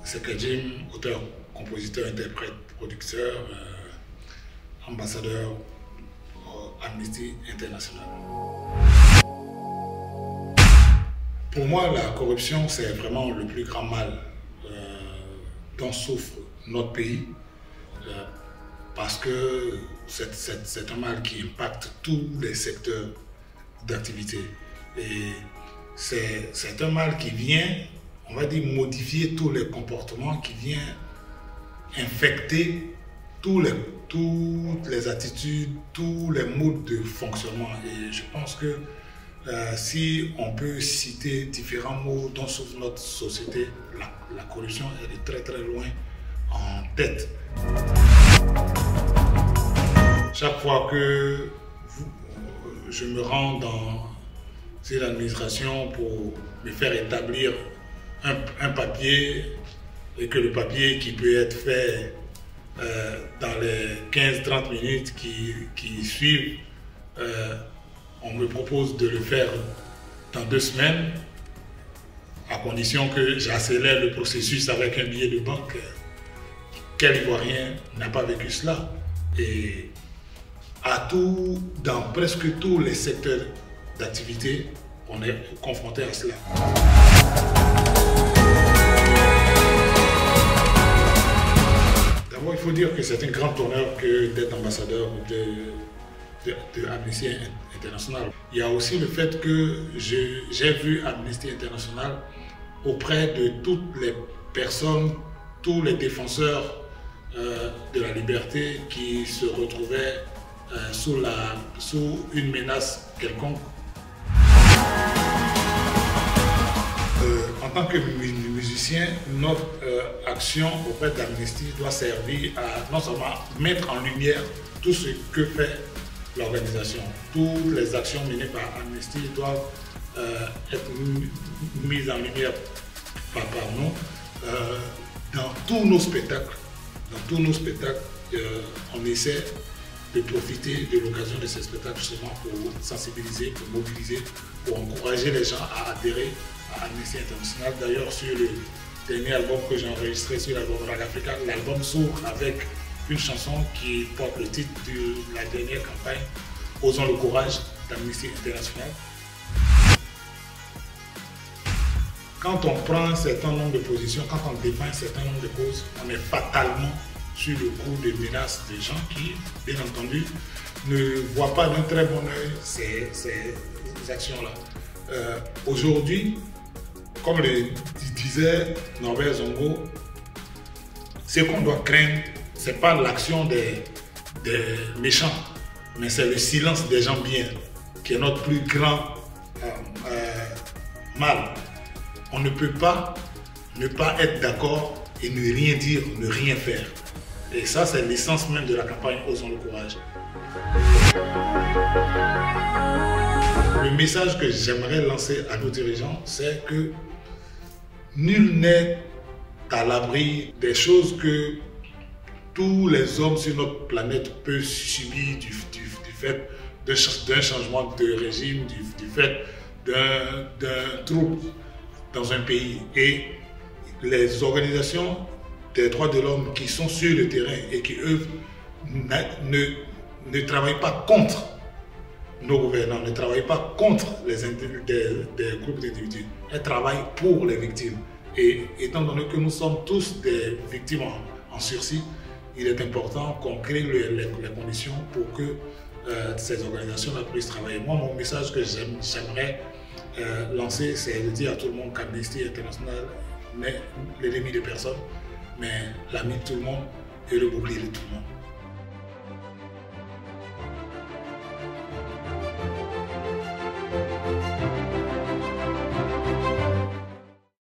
C'est Kadjim, auteur, compositeur, interprète, producteur, ambassadeur Amnesty International. Pour moi, la corruption, c'est vraiment le plus grand mal dont souffre notre pays, parce que c'est un mal qui impacte tous les secteurs d'activité. Et c'est un mal qui vient, on va dire, modifier tous les comportements, qui vient infecter toutes les attitudes, tous les modes de fonctionnement. Et je pense que si on peut citer différents mots dont souffre notre société, la corruption elle est très très loin en tête. Chaque fois que je me rends dans l'administration pour me faire établir un papier, et que le papier qui peut être fait dans les 15-30 minutes qui suivent, on me propose de le faire dans 2 semaines, à condition que j'accélère le processus avec un billet de banque. Quel Ivoirien n'a pas vécu cela? Et dans presque tous les secteurs d'activité, on est confronté à cela. D'abord, il faut dire que c'est un grand honneur d'être ambassadeur de Amnesty International. Il y a aussi le fait que j'ai vu Amnesty International auprès de toutes les personnes, tous les défenseurs de la liberté qui se retrouvaient sous une menace quelconque. En tant que musicien, notre action auprès d'Amnesty doit servir à non seulement mettre en lumière tout ce que fait l'organisation. Toutes les actions menées par Amnesty doivent être mises en lumière par nous. Dans tous nos spectacles, on essaie de profiter de l'occasion de ces spectacles justement pour sensibiliser, pour mobiliser, pour encourager les gens à adhérer à Amnesty International. D'ailleurs, sur le dernier album que j'ai enregistré, sur l'album Raga Africa, l'album s'ouvre avec une chanson qui porte le titre de la dernière campagne, Osons le courage d'Amnesty International. Quand on prend un certain nombre de positions, quand on défend un certain nombre de causes, on est fatalement sur le coup de menaces des gens qui, bien entendu, ne voient pas d'un très bon œil ces actions-là. Aujourd'hui, comme le disait Norbert Zongo, ce qu'on doit craindre, ce n'est pas l'action des méchants, mais c'est le silence des gens bien, qui est notre plus grand mal. On ne peut pas ne pas être d'accord et ne rien dire, ne rien faire. Et ça, c'est l'essence même de la campagne Osons le courage. Le message que j'aimerais lancer à nos dirigeants, c'est que nul n'est à l'abri des choses que tous les hommes sur notre planète peuvent subir du fait d'un changement de régime, du fait d'un trouble dans un pays. Et les organisations des droits de l'homme qui sont sur le terrain et qui, eux, ne travaillent pas contre nos gouvernants, ne travaillent pas contre des groupes d'individus. Elles travaillent pour les victimes. Et étant donné que nous sommes tous des victimes en sursis, il est important qu'on crée les conditions pour que ces organisations-là puissent travailler. Moi, mon message que j'aimerais lancer, c'est de dire à tout le monde qu'Amnesty International n'est l'ennemi de personne, mais l'ami de tout le monde et le bouclier de tout le monde.